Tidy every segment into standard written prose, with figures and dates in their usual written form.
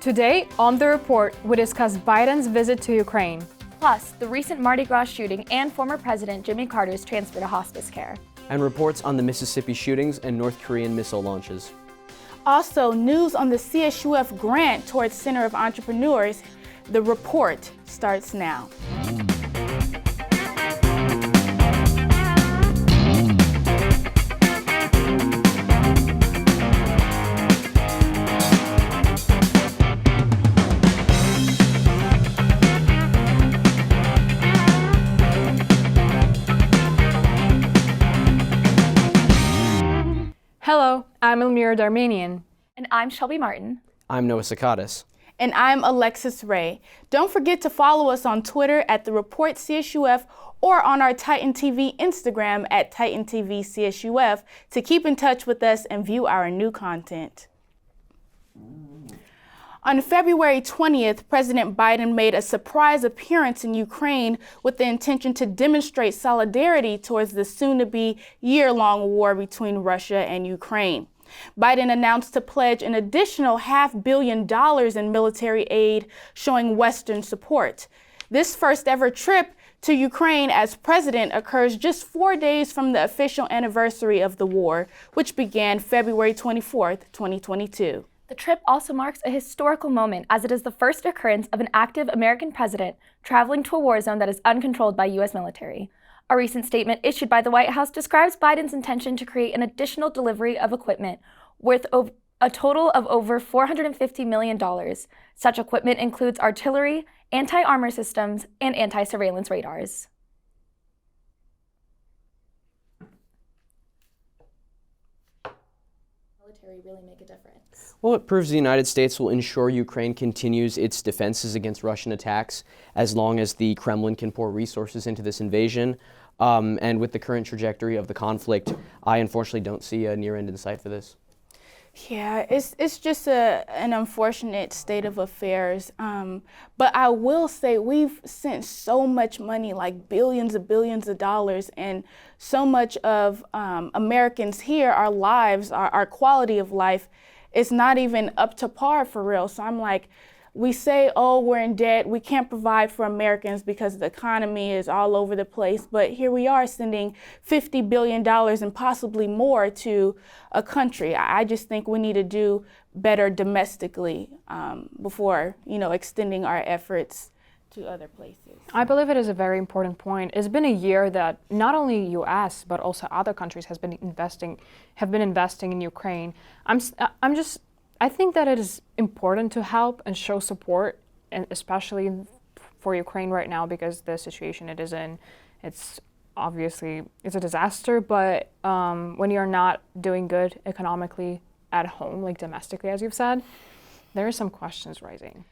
Today, on The Report, we discuss Biden's visit to Ukraine. Plus, the recent Mardi Gras shooting and former President Jimmy Carter's transfer to hospice care. And reports on the Mississippi shootings and North Korean missile launches. Also, news on the CSUF Grant towards Center of Entrepreneurs. The Report starts now. Hello, I'm Elmira Darmanian. And I'm Shelby Martin. I'm Noah Sakatis. And I'm Alexis Ray. Don't forget to follow us on Twitter at The Report CSUF or on our Titan TV Instagram at Titan TV CSUF to keep in touch with us and view our new content. On February 20th, President Biden made a surprise appearance in Ukraine with the intention to demonstrate solidarity towards the soon-to-be year-long war between Russia and Ukraine. Biden announced to pledge an additional $500 million in military aid, showing Western support. This first-ever trip to Ukraine as president occurs just 4 days from the official anniversary of the war, which began February 24th, 2022. The trip also marks a historical moment as it is the first occurrence of an active American president traveling to a war zone that is uncontrolled by U.S. military. A recent statement issued by the White House describes Biden's intention to create an additional delivery of equipment worth a total of over $450 million. Such equipment includes artillery, anti-armor systems, and anti-surveillance radars. Really make a difference? Well, it proves the United States will ensure Ukraine continues its defenses against Russian attacks as long as the Kremlin can pour resources into this invasion. And with the current trajectory of the conflict, I unfortunately don't see a near end in sight for this. Yeah, it's just an unfortunate state of affairs. But I will say we've sent so much money, like billions of dollars, and so much of Americans here, our lives, our quality of life is not even up to par for real. So I'm like, we say, oh, we're in debt, we can't provide for Americans because the economy is all over the place, but here we are sending $50 billion and possibly more to a country. I just think we need to do better domestically before, extending our efforts to other places. I believe it is a very important point. It's been a year that not only U.S. but also other countries have been investing in Ukraine. I think that it is important to help and show support, and especially for Ukraine right now because the situation it is in, it's a disaster. But when you're not doing good economically at home, like domestically, as you've said, there are some questions rising.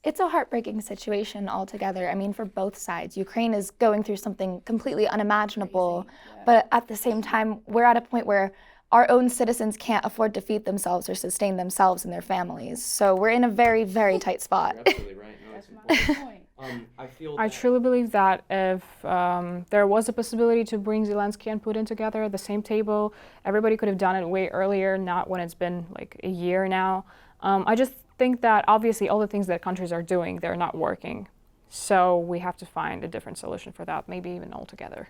It's a heartbreaking situation altogether. I mean, for both sides. Ukraine is going through something completely unimaginable, but at the same time, we're at a point where our own citizens can't afford to feed themselves or sustain themselves and their families. So we're in a very, very tight spot. You're absolutely right. No, that's my point. I truly believe that if there was a possibility to bring Zelensky and Putin together at the same table, everybody could have done it way earlier, not when it's been like a year now. I just think that obviously all the things that countries are doing, they're not working. So we have to find a different solution for that, maybe even altogether.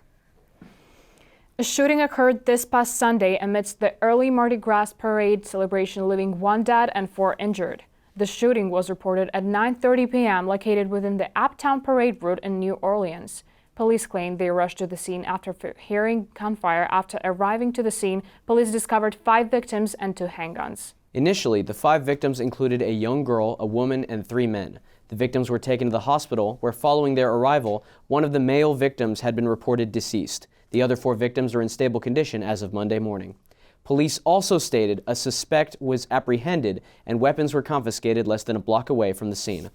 A shooting occurred this past Sunday amidst the early Mardi Gras parade celebration, leaving 1 dead and 4 injured. The shooting was reported at 9:30 p.m. located within the Uptown Parade route in New Orleans. Police claim they rushed to the scene after hearing gunfire. After arriving to the scene, police discovered 5 victims and 2 handguns. Initially, the 5 victims included a young girl, a woman, and 3 men. The victims were taken to the hospital, where following their arrival, one of the male victims had been reported deceased. The other 4 victims are in stable condition as of Monday morning. Police also stated a suspect was apprehended and weapons were confiscated less than a block away from the scene.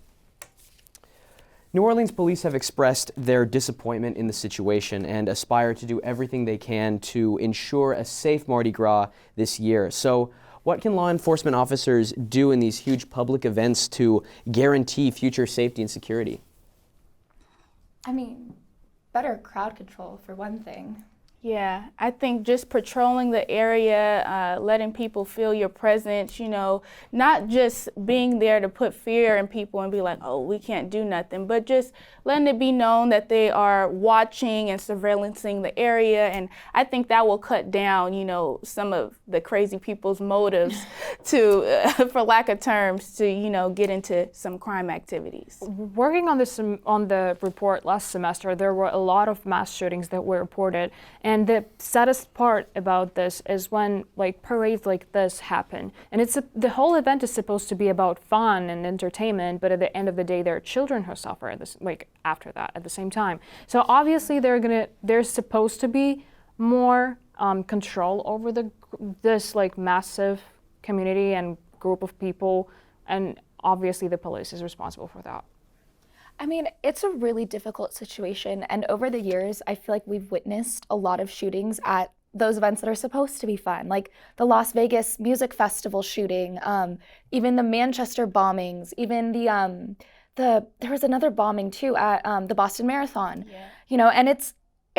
New Orleans police have expressed their disappointment in the situation and aspire to do everything they can to ensure a safe Mardi Gras this year. So, what can law enforcement officers do in these huge public events to guarantee future safety and security? I mean, better crowd control for one thing. Yeah, I think just patrolling the area, letting people feel your presence, not just being there to put fear in people and be like, oh, we can't do nothing, but just letting it be known that they are watching and surveillancing the area. And I think that will cut down, some of the crazy people's motives to, for lack of terms, to, get into some crime activities. Working on this on the report last semester, there were a lot of mass shootings that were reported. And the saddest part about this is when parades like this happen. And the whole event is supposed to be about fun and entertainment, but at the end of the day, there are children who suffer after that at the same time. So obviously there's supposed to be more control over this massive community and group of people, and obviously the police is responsible for that. I mean, it's a really difficult situation, and over the years, I feel like we've witnessed a lot of shootings at those events that are supposed to be fun, like the Las Vegas Music Festival shooting, even the Manchester bombings, even there was another bombing too at the Boston Marathon. Yeah. And it's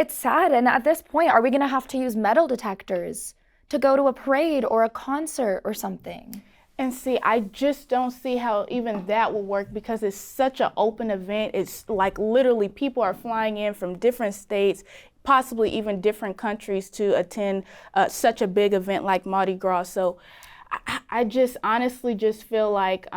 sad, and at this point, are we gonna have to use metal detectors to go to a parade or a concert or something? And see, I just don't see how even that will work because it's such an open event. It's literally people are flying in from different states, possibly even different countries to attend such a big event like Mardi Gras. So I just honestly just feel like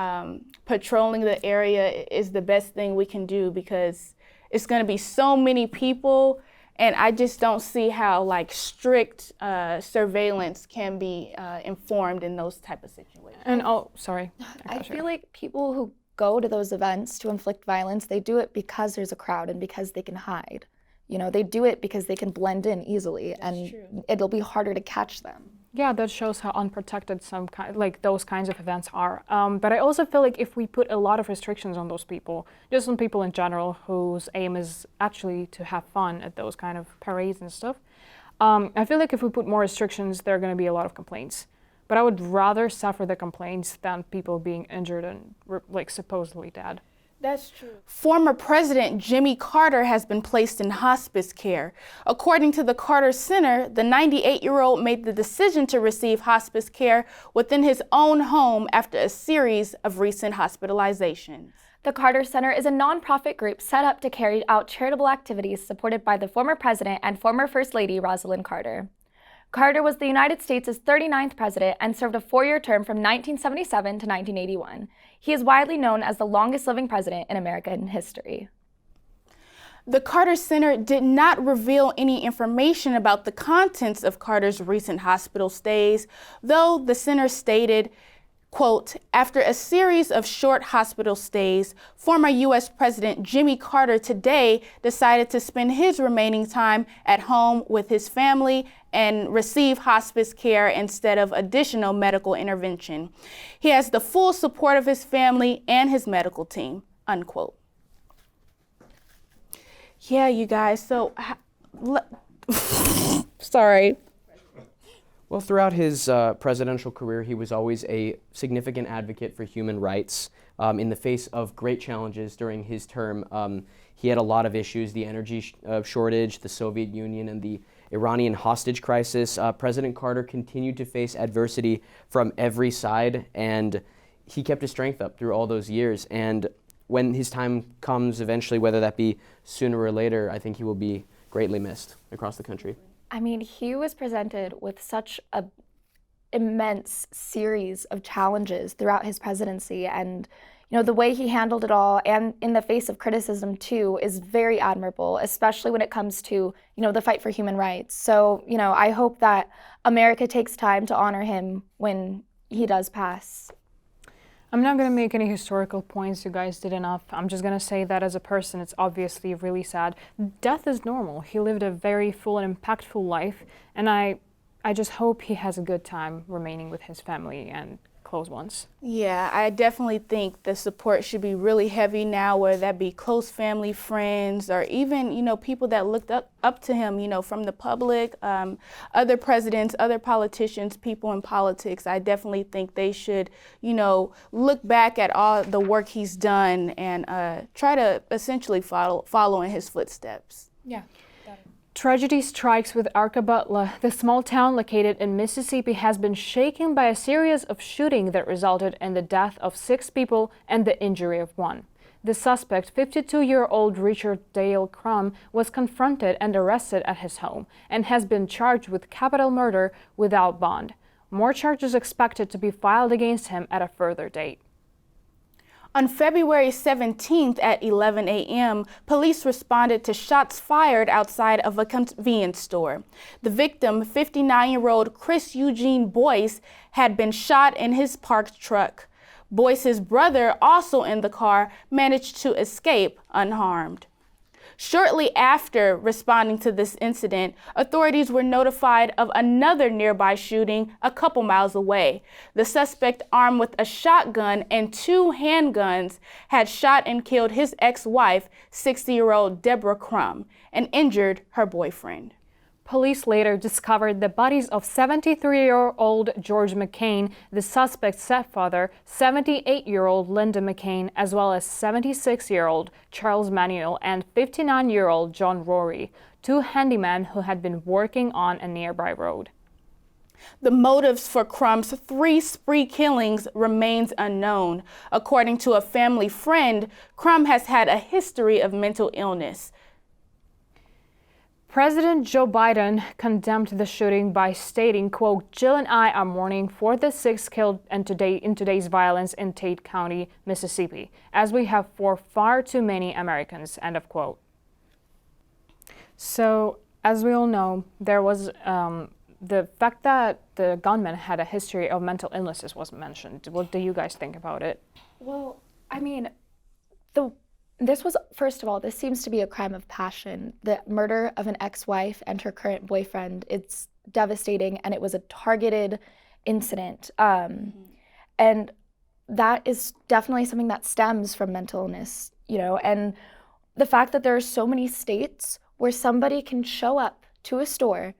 patrolling the area is the best thing we can do because it's going to be so many people. And I just don't see how strict surveillance can be informed in those type of situations. And sorry. I feel like people who go to those events to inflict violence, they do it because there's a crowd and because they can hide. They do it because they can blend in easily. That's and true. It'll be harder to catch them. Yeah, that shows how unprotected those kinds of events are. But I also feel like if we put a lot of restrictions on those people, just on people in general whose aim is actually to have fun at those kind of parades and stuff, I feel like if we put more restrictions, there are going to be a lot of complaints. But I would rather suffer the complaints than people being injured and supposedly dead. That's true. Former President Jimmy Carter has been placed in hospice care. According to the Carter Center, the 98-year-old made the decision to receive hospice care within his own home after a series of recent hospitalizations. The Carter Center is a nonprofit group set up to carry out charitable activities supported by the former president and former First Lady Rosalind Carter. Carter was the United States' 39th president and served a 4-year term from 1977 to 1981. He is widely known as the longest living president in American history. The Carter Center did not reveal any information about the contents of Carter's recent hospital stays, though the center stated, quote, after a series of short hospital stays, former U.S. President Jimmy Carter today decided to spend his remaining time at home with his family and receive hospice care instead of additional medical intervention. He has the full support of his family and his medical team, unquote. Yeah, you guys, so, sorry. Well, throughout his presidential career, he was always a significant advocate for human rights. In the face of great challenges during his term, he had a lot of issues, the energy shortage, the Soviet Union, and the Iranian hostage crisis. President Carter continued to face adversity from every side, and he kept his strength up through all those years. And when his time comes eventually, whether that be sooner or later, I think he will be greatly missed across the country. I mean, he was presented with such an immense series of challenges throughout his presidency, and the way he handled it all, and in the face of criticism too, is very admirable, especially when it comes to the fight for human rights. So I hope that America takes time to honor him when he does pass. I'm not going to make any historical points. You guys did enough. I'm just going to say that as a person, it's obviously really sad. Death is normal. He lived a very full and impactful life, and I just hope he has a good time remaining with his family and close ones. Yeah, I definitely think the support should be really heavy now, whether that be close family, friends, or even, people that looked up to him, from the public, other presidents, other politicians, people in politics. I definitely think they should, look back at all the work he's done and try to essentially follow in his footsteps. Yeah. Tragedy strikes with Arkabutla. The small town located in Mississippi has been shaken by a series of shootings that resulted in the death of 6 people and the injury of 1. The suspect, 52-year-old Richard Dale Crum, was confronted and arrested at his home and has been charged with capital murder without bond. More charges expected to be filed against him at a further date. On February 17th at 11 a.m., police responded to shots fired outside of a convenience store. The victim, 59-year-old Chris Eugene Boyce, had been shot in his parked truck. Boyce's brother, also in the car, managed to escape unharmed. Shortly after responding to this incident, authorities were notified of another nearby shooting a couple miles away. The suspect, armed with a shotgun and 2 handguns, had shot and killed his ex-wife, 60-year-old Deborah Crum, and injured her boyfriend. Police later discovered the bodies of 73-year-old George McCain, the suspect's stepfather, 78-year-old Linda McCain, as well as 76-year-old Charles Manuel and 59-year-old John Rory, 2 handymen who had been working on a nearby road. The motives for Crum's 3 spree killings remains unknown. According to a family friend, Crum has had a history of mental illness. President Joe Biden condemned the shooting by stating, quote, "Jill and I are mourning for the 6 killed in today's violence in Tate County, Mississippi, as we have for far too many Americans," end of quote. So, as we all know, there was the fact that the gunman had a history of mental illnesses was mentioned. What do you guys think about it? Well, I mean, this was, first of all, this seems to be a crime of passion. The murder of an ex-wife and her current boyfriend, it's devastating, and it was a targeted incident. And that is definitely something that stems from mental illness, you know, and the fact that there are so many states where somebody can show up to a store,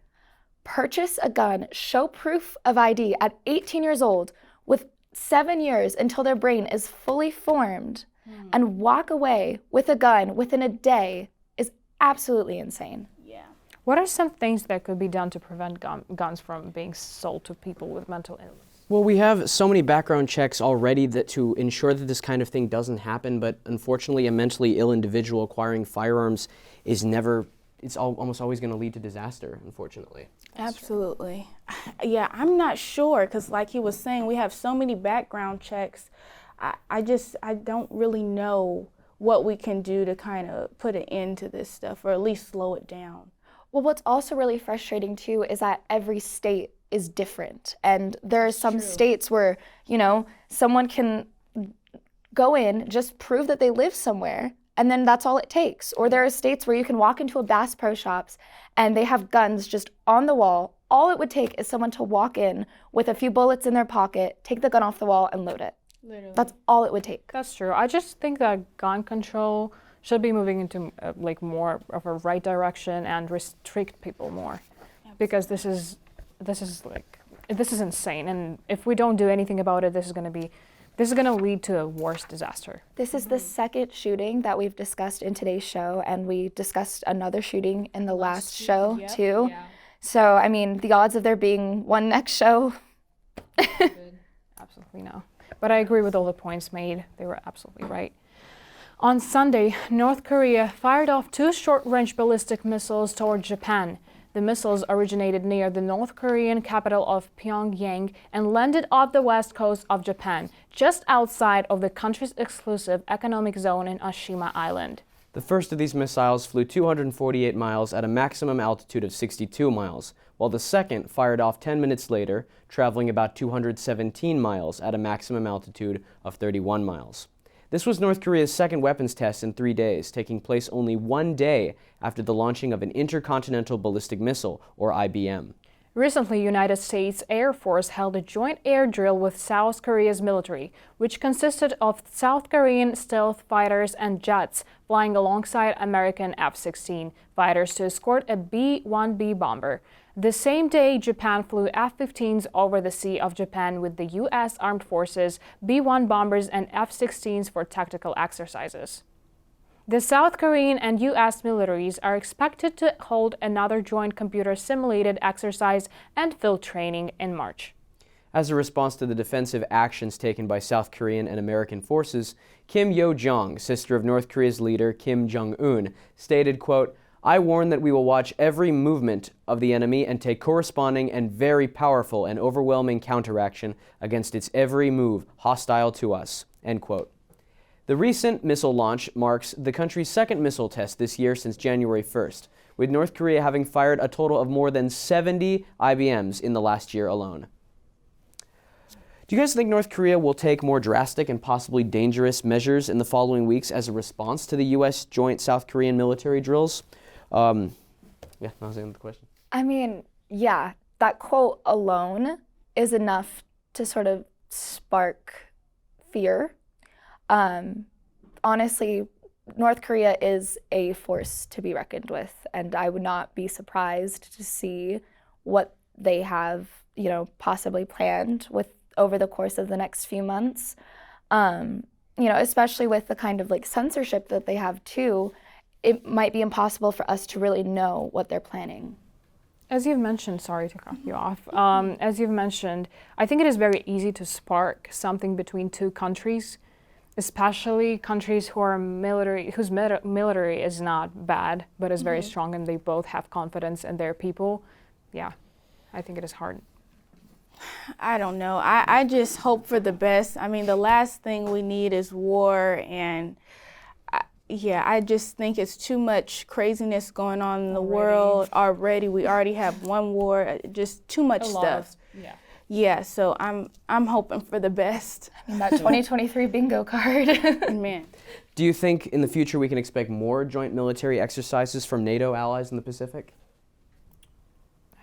purchase a gun, show proof of ID at 18 years old with 7 years until their brain is fully formed, and walk away with a gun within a day is absolutely insane. Yeah. What are some things that could be done to prevent guns from being sold to people with mental illness? Well, we have so many background checks already that to ensure that this kind of thing doesn't happen, but unfortunately a mentally ill individual acquiring firearms is almost always going to lead to disaster, unfortunately. Absolutely. Yeah, I'm not sure, because like he was saying, we have so many background checks. I don't really know what we can do to kind of put an end to this stuff, or at least slow it down. Well, what's also really frustrating too is that every state is different. And there are some states where, you know, someone can go in, just prove that they live somewhere, and then that's all it takes. Or there are states where you can walk into a Bass Pro Shops and they have guns just on the wall. All it would take is someone to walk in with a few bullets in their pocket, take the gun off the wall, and load it. Literally. That's all it would take. That's true. I just think that gun control should be moving into like more of a right direction and restrict people more. Absolutely. Because this is insane, and if we don't do anything about it, this is going to lead to a worse disaster. This is the second shooting that we've discussed in today's show, and we discussed another shooting in the last show too. Yeah. So, I mean, the odds of there being one next show. Absolutely no. But I agree with all the points made. They were absolutely right. On Sunday, North Korea fired off 2 short-range ballistic missiles toward Japan. The missiles originated near the North Korean capital of Pyongyang and landed off the west coast of Japan, just outside of the country's exclusive economic zone in Oshima Island. The first of these missiles flew 248 miles at a maximum altitude of 62 miles, while the second fired off 10 minutes later, traveling about 217 miles at a maximum altitude of 31 miles. This was North Korea's second weapons test in 3 days, taking place only 1 day after the launching of an intercontinental ballistic missile, or IBM. Recently, United States Air Force held a joint air drill with South Korea's military, which consisted of South Korean stealth fighters and jets flying alongside American F-16 fighters to escort a B-1B bomber. The same day, Japan flew F-15s over the Sea of Japan with the U.S. Armed Forces, B-1 bombers, and F-16s for tactical exercises. The South Korean and U.S. militaries are expected to hold another joint computer simulated exercise and field training in March. As a response to the defensive actions taken by South Korean and American forces, Kim Yo-jong, sister of North Korea's leader Kim Jong-un, stated, quote, "I warn that we will watch every movement of the enemy and take corresponding and very powerful and overwhelming counteraction against its every move hostile to us," end quote. The recent missile launch marks the country's second missile test this year since January 1st, with North Korea having fired a total of more than 70 IBMs in the last year alone. Do you guys think North Korea will take more drastic and possibly dangerous measures in the following weeks as a response to the U.S. joint South Korean military drills? Yeah, that was the end of the question. I mean, yeah, that quote alone is enough to sort of spark fear. Honestly, North Korea is a force to be reckoned with, and I would not be surprised to see what they have, possibly planned over the course of the next few months. Especially with the kind of censorship that they have too, it might be impossible for us to really know what they're planning. As you've mentioned, sorry to cut you off, as you've mentioned, I think it is very easy to spark something between two countries, especially countries whose military is not bad, but is very strong, and they both have confidence in their people. Yeah, I think it is hard. I don't know. I just hope for the best. I mean, the last thing we need is war, and I just think it's too much craziness going on in the world already. We already have one war, just too much stuff. Yeah, so I'm hoping for the best. I mean, that 2023 bingo card. Man. Do you think in the future we can expect more joint military exercises from NATO allies in the Pacific?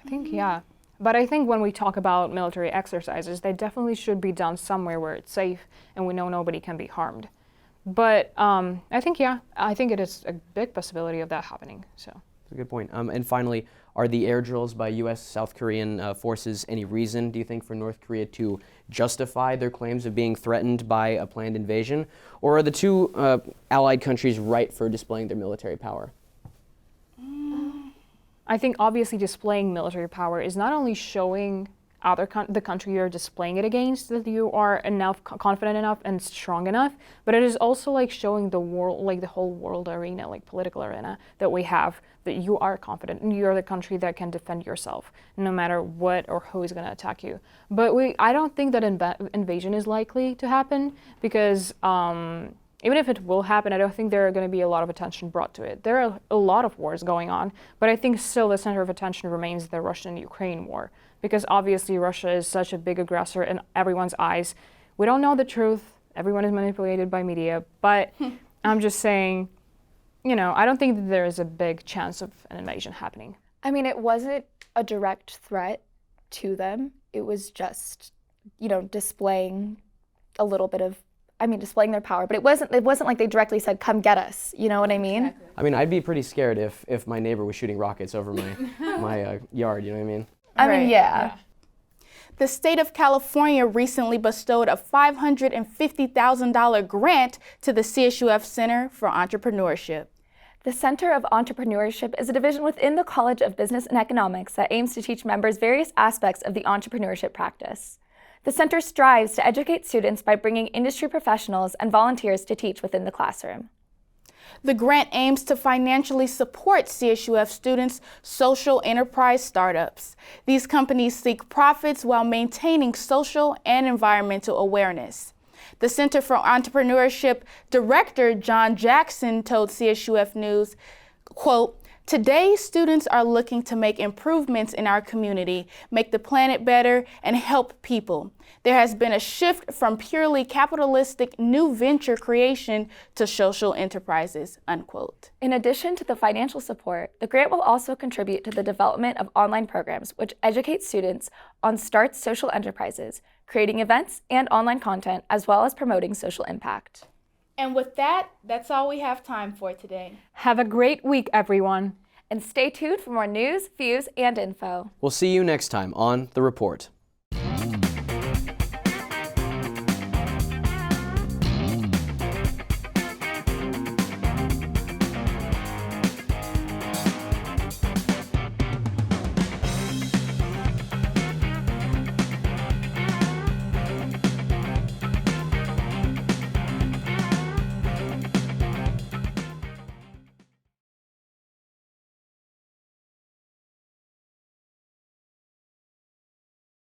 I think, yeah. But I think when we talk about military exercises, they definitely should be done somewhere where it's safe and we know nobody can be harmed. But I think it is a big possibility of that happening. So that's a good point. And finally, are the air drills by U.S. South Korean forces any reason, do you think, for North Korea to justify their claims of being threatened by a planned invasion? Or are the two allied countries right for displaying their military power? I think obviously displaying military power is not only showing the country you're displaying it against that you are confident enough and strong enough, but it is also showing the world, the whole world arena, political arena that we have, that you are confident and you're the country that can defend yourself no matter what or who is going to attack you. But I don't think that invasion is likely to happen because even if it will happen, I don't think there are going to be a lot of attention brought to it. There are a lot of wars going on, but I think still the center of attention remains the Russian-Ukraine war, because obviously Russia is such a big aggressor in everyone's eyes. We don't know the truth. Everyone is manipulated by media, but I'm just saying, I don't think that there is a big chance of an invasion happening. I mean, it wasn't a direct threat to them. It was just, displaying a little bit of displaying their power, but it wasn't like they directly said, "Come get us." You know what I mean? Exactly. I mean, I'd be pretty scared if my neighbor was shooting rockets over my yard. You know what I mean? I mean, yeah. The state of California recently bestowed a $550,000 grant to the CSUF Center for Entrepreneurship. The Center of Entrepreneurship is a division within the College of Business and Economics that aims to teach members various aspects of the entrepreneurship practice. The center strives to educate students by bringing industry professionals and volunteers to teach within the classroom. The grant aims to financially support CSUF students' social enterprise startups. These companies seek profits while maintaining social and environmental awareness. The Center for Entrepreneurship Director John Jackson told CSUF News, quote, "Today, students are looking to make improvements in our community, make the planet better, and help people. There has been a shift from purely capitalistic new venture creation to social enterprises," unquote. In addition to the financial support, the grant will also contribute to the development of online programs which educate students on START's social enterprises, creating events and online content, as well as promoting social impact. And with that, that's all we have time for today. Have a great week, everyone. And stay tuned for more news, views, and info. We'll see you next time on The Report.